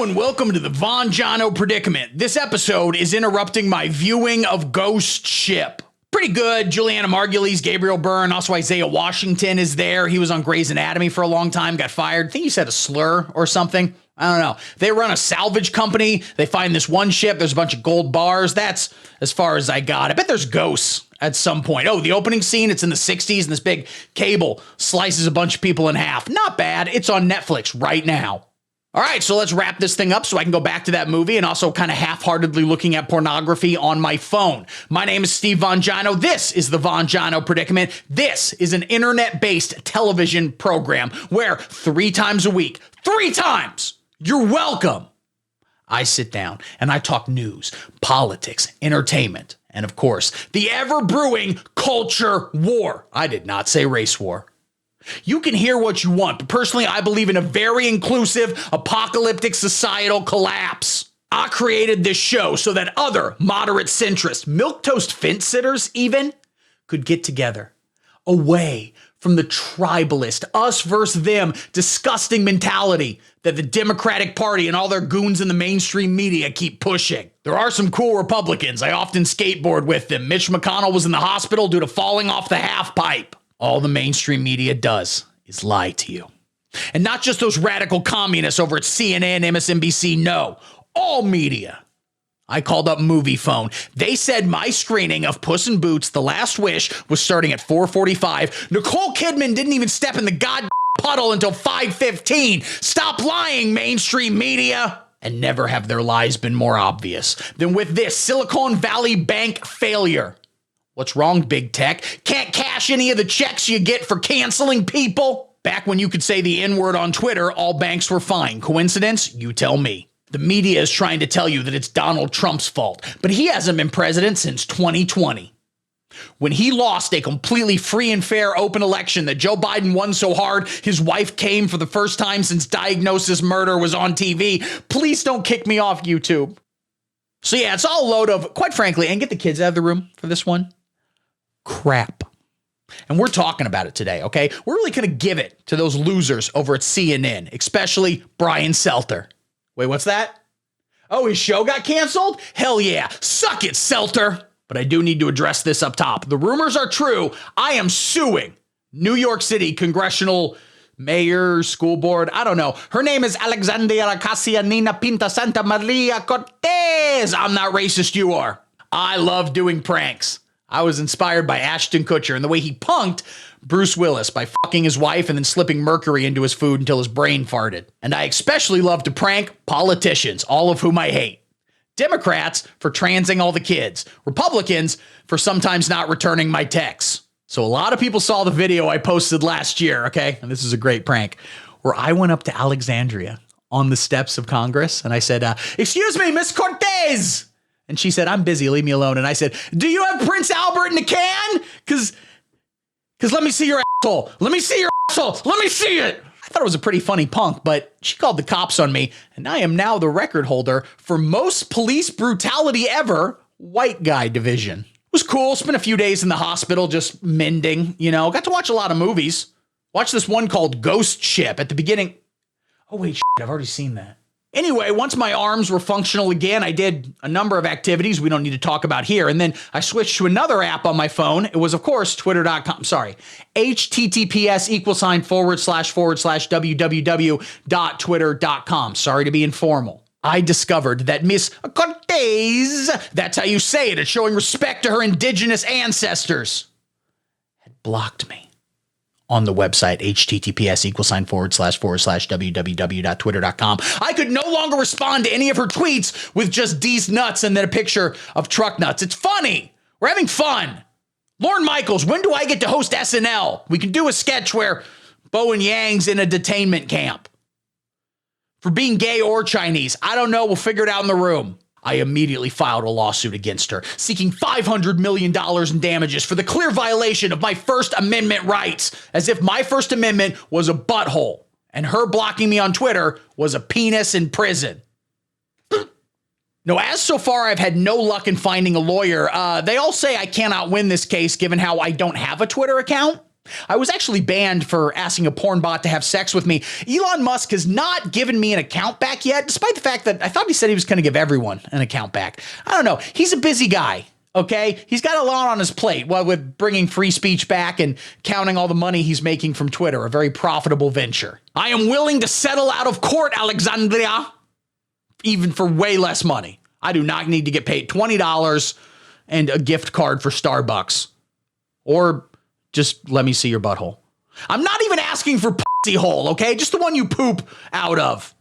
and welcome to the Von Jono Predicament. This episode is interrupting my viewing of Ghost Ship. Pretty good. Juliana Margulies, Gabriel Byrne, also Isaiah Washington is there. He was on Grey's Anatomy for a long time, got fired. I think he said a slur or something. I don't know. They run a salvage company. They find this one ship. There's a bunch of gold bars. That's as far as I got. I bet there's ghosts at some point. Oh, the opening scene, it's in the 60s, and this big cable slices a bunch of people in half. Not bad. It's on Netflix right now. All right, so let's wrap this thing up so I can go back to that movie and also kind of half-heartedly looking at pornography on my phone. My name is Steve Von Jono. This is the Von Jono Predicament. This is an internet-based television program where 3 times a week, 3 times, you're welcome, I sit down and I talk news, politics, entertainment, and of course, the ever-brewing culture war. I did not say race war. You can hear what you want, but personally, I believe in a very inclusive, apocalyptic societal collapse. I created this show so that other moderate centrist, milquetoast fence sitters even, could get together. Away from the tribalist, us versus them, disgusting mentality that the Democratic Party and all their goons in the mainstream media keep pushing. There are some cool Republicans. I often skateboard with them. Mitch McConnell was in the hospital due to falling off the half pipe. All the mainstream media does is lie to you. And not just those radical communists over at CNN, MSNBC, no. All media. I called up Movie Phone. They said my screening of Puss in Boots: The Last Wish was starting at 4:45. Nicole Kidman didn't even step in the goddamn puddle until 5:15. Stop lying, mainstream media. And never have their lies been more obvious than with this Silicon Valley Bank failure. What's wrong, big tech? Can't cash any of the checks you get for canceling people? Back when you could say the N-word on Twitter, all banks were fine. Coincidence? You tell me. The media is trying to tell you that it's Donald Trump's fault, but he hasn't been president since 2020. When he lost a completely free and fair open election that Joe Biden won so hard, his wife came for the first time since Diagnosis Murder was on TV. Please don't kick me off YouTube. So yeah, it's all a load of, quite frankly, and get the kids out of the room for this one, crap. And we're talking about it today, okay? We're really going to give it to those losers over at CNN, especially Brian Selter. Wait, what's that? Oh, his show got canceled? Hell yeah. Suck it, Selter. But I do need to address this up top. The rumors are true. I am suing New York City Congressional Mayor, School Board, I don't know. Her name is Alexandria Casianina Pinta Santa Maria Cortez. I'm not racist, you are. I love doing pranks. I was inspired by Ashton Kutcher and the way he punked Bruce Willis by fucking his wife and then slipping mercury into his food until his brain farted. And I especially love to prank politicians, all of whom I hate. Democrats for transing all the kids. Republicans for sometimes not returning my texts. So a lot of people saw the video I posted last year, okay? And this is a great prank, where I went up to Alexandria on the steps of Congress and I said, excuse me, Miss Cortez. And she said, I'm busy, leave me alone. And I said, do you have Prince Albert in a can? Cause let me see your asshole. Let me see your asshole. Let me see it. I thought it was a pretty funny punk, but she called the cops on me. And I am now the record holder for most police brutality ever, white guy division. It was cool. Spent a few days in the hospital just mending, you know. Got to watch a lot of movies. Watched this one called Ghost Ship at the beginning. Oh, wait, I've already seen that. Anyway, once my arms were functional again, I did a number of activities we don't need to talk about here. And then I switched to another app on my phone. It was, of course, twitter.com. Sorry, https://www.twitter.com. Sorry to be informal. I discovered that Miss Cortez, that's how you say it, it's showing respect to her indigenous ancestors, had blocked me on the website, https://www.twitter.com. I could no longer respond to any of her tweets with just D's nuts and then a picture of truck nuts. It's funny. We're having fun. Lorne Michaels, when do I get to host SNL? We can do a sketch where Bowen Yang's in a detainment camp for being gay or Chinese. I don't know. We'll figure it out in the room. I immediately filed a lawsuit against her, seeking $500 million in damages for the clear violation of my First Amendment rights, as if my First Amendment was a butthole, and her blocking me on Twitter was a penis in prison. No, as so far, I've had no luck in finding a lawyer. They all say I cannot win this case given how I don't have a Twitter account. I was actually banned for asking a porn bot to have sex with me. Elon Musk has not given me an account back yet, despite the fact that I thought he said he was going to give everyone an account back. I don't know. He's a busy guy. Okay, he's got a lot on his plate, with bringing free speech back and counting all the money he's making from Twitter, a very profitable venture. I am willing to settle out of court, Alexandria, even for way less money. I do not need to get paid $20 and a gift card for Starbucks. Or just let me see your butthole. I'm not even asking for pussy hole, okay? Just the one you poop out of.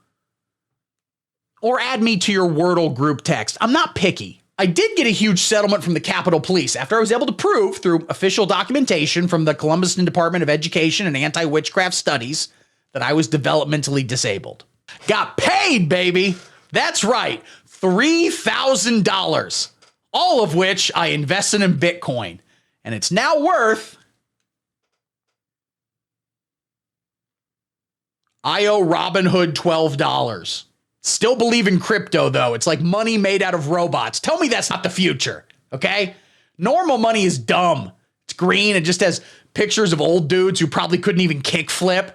Or add me to your Wordle group text. I'm not picky. I did get a huge settlement from the Capitol Police after I was able to prove through official documentation from the Columbus Department of Education and Anti-Witchcraft Studies that I was developmentally disabled. Got paid, baby. That's right. $3,000. All of which I invested in Bitcoin. And it's now worth... I owe Robinhood $12. Still believe in crypto, though. It's like money made out of robots. Tell me that's not the future, okay? Normal money is dumb. It's green. It just has pictures of old dudes who probably couldn't even kickflip.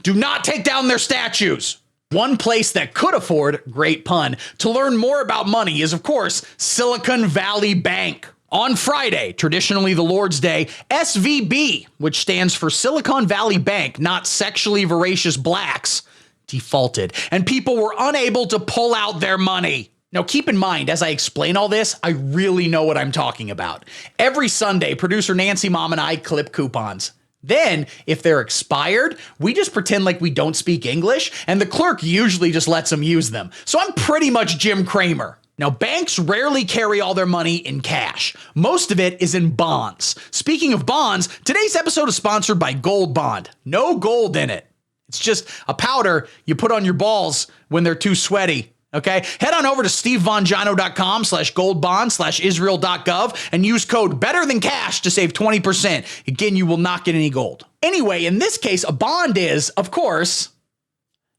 Do not take down their statues. One place that could afford, great pun, to learn more about money is, of course, Silicon Valley Bank. On Friday, traditionally the Lord's Day, SVB, which stands for Silicon Valley Bank, not sexually voracious blacks, defaulted, and people were unable to pull out their money. Now, keep in mind, as I explain all this, I really know what I'm talking about. Every Sunday, producer Nancy Mom and I clip coupons. Then, if they're expired, we just pretend like we don't speak English, and the clerk usually just lets them use them. So I'm pretty much Jim Cramer. Now, banks rarely carry all their money in cash. Most of it is in bonds. Speaking of bonds, today's episode is sponsored by Gold Bond. No gold in it. It's just a powder you put on your balls when they're too sweaty. Okay, head on over to stevevonjano.com/goldbond/israel.gov and use code BetterThanCash to save 20%. Again, you will not get any gold. Anyway, in this case, a bond is, of course,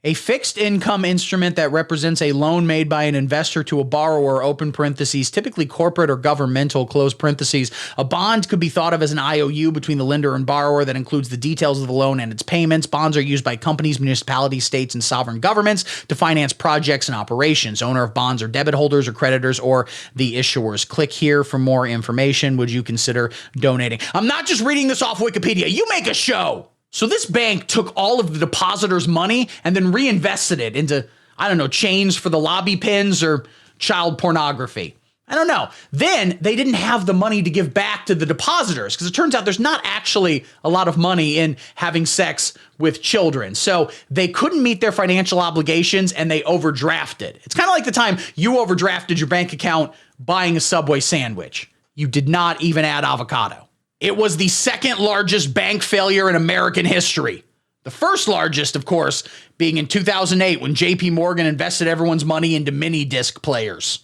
a fixed income instrument that represents a loan made by an investor to a borrower, open parentheses, typically corporate or governmental, close parentheses. A bond could be thought of as an IOU between the lender and borrower that includes the details of the loan and its payments. Bonds are used by companies, municipalities, states, and sovereign governments to finance projects and operations. Owner of bonds are debit holders or creditors or the issuers. Click here for more information. Would you consider donating? I'm not just reading this off Wikipedia. You make a show. So this bank took all of the depositors' money and then reinvested it into, I don't know, chains for the lobby pins or child pornography. I don't know. Then they didn't have the money to give back to the depositors because it turns out there's not actually a lot of money in having sex with children. So they couldn't meet their financial obligations and they overdrafted. It's kind of like the time you overdrafted your bank account buying a Subway sandwich. You did not even add avocado. It was the second largest bank failure in American history. The first largest, of course, being in 2008 when JP Morgan invested everyone's money into mini disc players.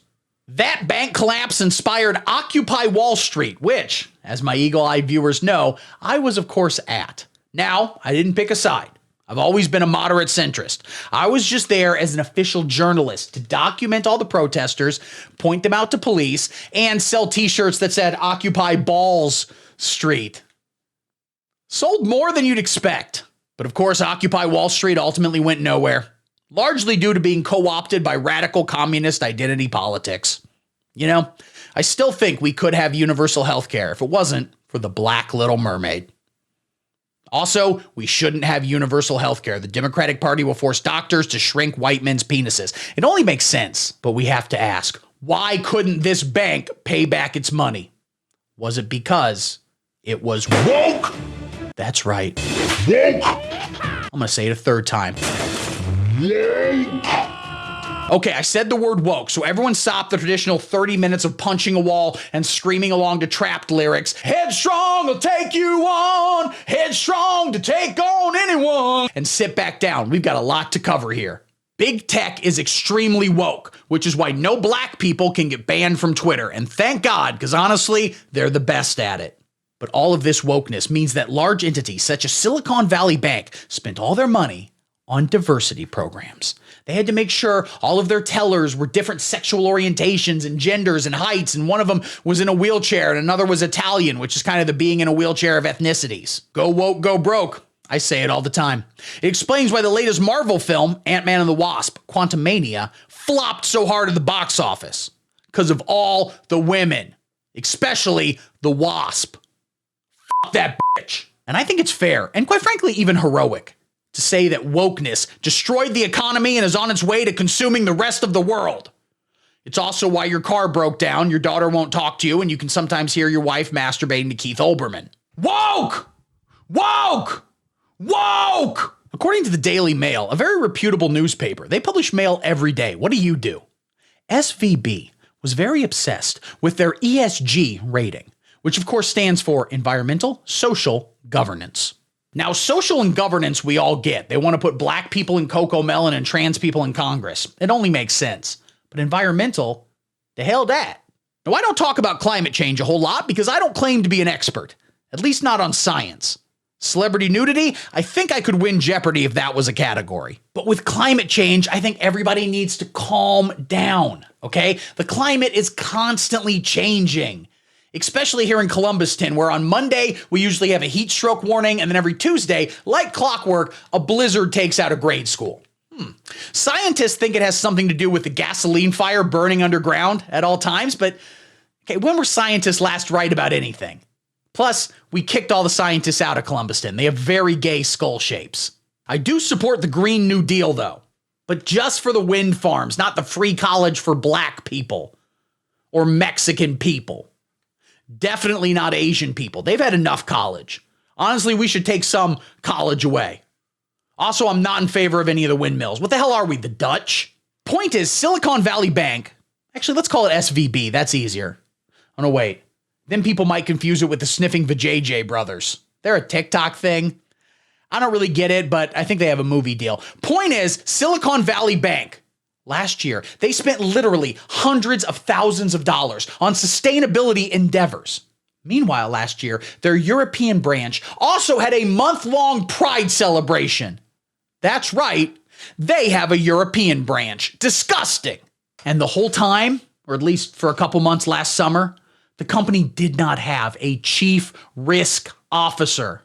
That bank collapse inspired Occupy Wall Street, which, as my eagle-eyed viewers know, I was, of course, at. Now, I didn't pick a side. I've always been a moderate centrist. I was just there as an official journalist to document all the protesters, point them out to police, and sell t-shirts that said Occupy Balls Street. Sold more than you'd expect. But of course, Occupy Wall Street ultimately went nowhere, largely due to being co-opted by radical communist identity politics. You know, I still think we could have universal health care if it wasn't for the Black Little Mermaid. Also, we shouldn't have universal health care. The Democratic Party will force doctors to shrink white men's penises. It only makes sense, but we have to ask, why couldn't this bank pay back its money? Was it because it was woke? That's right. Woke. I'm going to say it a third time. Woke. Okay, I said the word woke, so everyone stop the traditional 30 minutes of punching a wall and screaming along to Trapped lyrics. Headstrong will take you on, headstrong to take on anyone. And sit back down. We've got a lot to cover here. Big tech is extremely woke, which is why no black people can get banned from Twitter. And thank God, because honestly, they're the best at it. But all of this wokeness means that large entities such as Silicon Valley Bank spent all their money on diversity programs. They had to make sure all of their tellers were different sexual orientations and genders and heights, and one of them was in a wheelchair and another was Italian, which is kind of the being in a wheelchair of ethnicities. Go woke, go broke. I say it all the time. It explains why the latest Marvel film, Ant-Man and the Wasp: Quantumania, flopped so hard at the box office. Because of all the women, especially the Wasp. F that bitch. And I think it's fair, and quite frankly, even heroic, to say that wokeness destroyed the economy and is on its way to consuming the rest of the world. It's also why your car broke down, your daughter won't talk to you, and you can sometimes hear your wife masturbating to Keith Olbermann. Woke! Woke! Woke! According to the Daily Mail, a very reputable newspaper, they publish mail every day. What do? SVB was very obsessed with their ESG rating, which of course stands for Environmental Social Governance. Now, social and governance we all get. They want to put black people in Cocoa Melon and trans people in Congress. It only makes sense. But environmental, the hell that? Now, I don't talk about climate change a whole lot because I don't claim to be an expert, at least not on science. Celebrity nudity, I think I could win Jeopardy if that was a category. But with climate change, I think everybody needs to calm down, okay? The climate is constantly changing. Especially here in Columbuston, where on Monday, we usually have a heat stroke warning, and then every Tuesday, like clockwork, a blizzard takes out a grade school. Scientists think it has something to do with the gasoline fire burning underground at all times, but okay, when were scientists last right about anything? Plus, we kicked all the scientists out of Columbuston. They have very gay skull shapes. I do support the Green New Deal, though, but just for the wind farms, not the free college for black people or Mexican people. Definitely not Asian people. They've had enough college. Honestly, we should take some college away. Also, I'm not in favor of any of the windmills. What the hell are we, the Dutch? Point is, Silicon Valley Bank, actually, let's call it SVB. That's easier. Oh, no, wait. Then people might confuse it with the Sniffing Vajayjay brothers. They're a TikTok thing. I don't really get it, but I think they have a movie deal. Point is, Silicon Valley Bank, last year, they spent literally hundreds of thousands of dollars on sustainability endeavors. Meanwhile, last year, their European branch also had a month-long Pride celebration. That's right, they have a European branch. Disgusting. And the whole time, or at least for a couple months last summer, the company did not have a chief risk officer.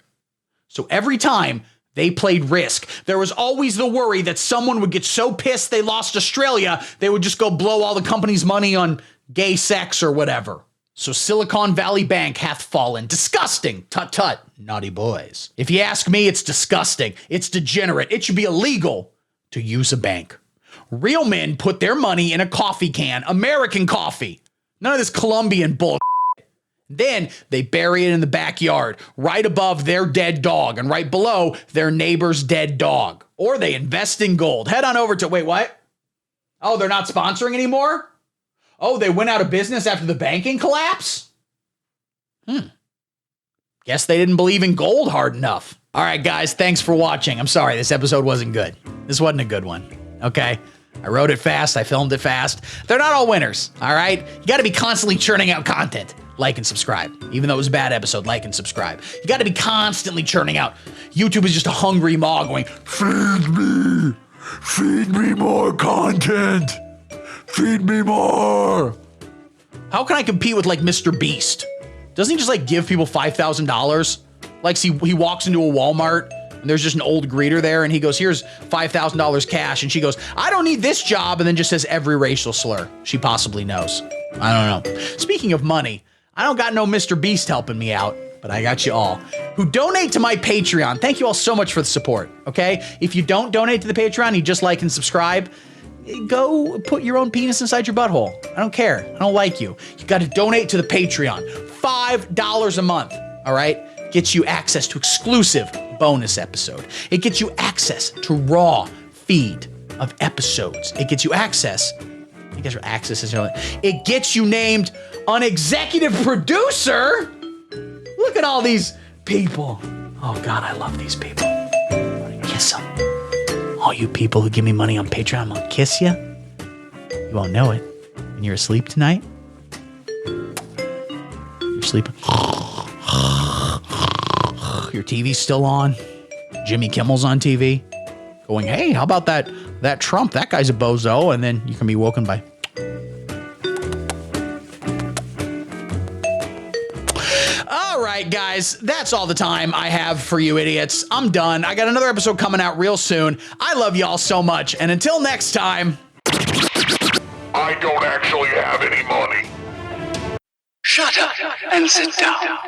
So every time they played Risk, there was always the worry that someone would get so pissed they lost Australia, they would just go blow all the company's money on gay sex or whatever. So Silicon Valley Bank hath fallen. Disgusting. Tut tut. Naughty boys. If you ask me, it's disgusting. It's degenerate. It should be illegal to use a bank. Real men put their money in a coffee can. American coffee. None of this Colombian bull. Then they bury it in the backyard, right above their dead dog and right below their neighbor's dead dog. Or they invest in gold. Head on over to, wait, what? Oh, they're not sponsoring anymore? Oh, they went out of business after the banking collapse? Guess they didn't believe in gold hard enough. All right, guys, thanks for watching. I'm sorry, this episode wasn't good. This wasn't a good one, okay? I wrote it fast, I filmed it fast. They're not all winners, all right? You gotta be constantly churning out content. Like and subscribe. Even though it was a bad episode, like and subscribe. You gotta be constantly churning out. YouTube is just a hungry maw going, feed me more content. Feed me more. How can I compete with like Mr. Beast? Doesn't he just like give people $5,000? Like he walks into a Walmart and there's just an old greeter there and he goes, here's $5,000 cash. And she goes, I don't need this job. And then just says every racial slur she possibly knows. I don't know. Speaking of money, I don't got no Mr. Beast helping me out, but I got you all who donate to my Patreon. Thank you all so much for the support, okay? If you don't donate to the Patreon, you just like and subscribe, go put your own penis inside your butthole. I don't care. I don't like you. You got to donate to the Patreon. $5 a month, all right? Gets you access to exclusive bonus episode. It gets you access to raw feed of episodes. It gets you access. I guess access is it gets you named an executive producer. Look at all these people. Oh God, I love these people. I'm gonna kiss them. All you people who give me money on Patreon, I'm gonna kiss you. You won't know it. When you're asleep tonight, you're sleeping. Your TV's still on. Jimmy Kimmel's on TV. going, hey, how about that Trump? That guy's a bozo. And then you can be woken by. All right, guys, that's all the time I have for you idiots. I'm done. I got another episode coming out real soon. I love y'all so much. And until next time. I don't actually have any money. Shut up and sit down.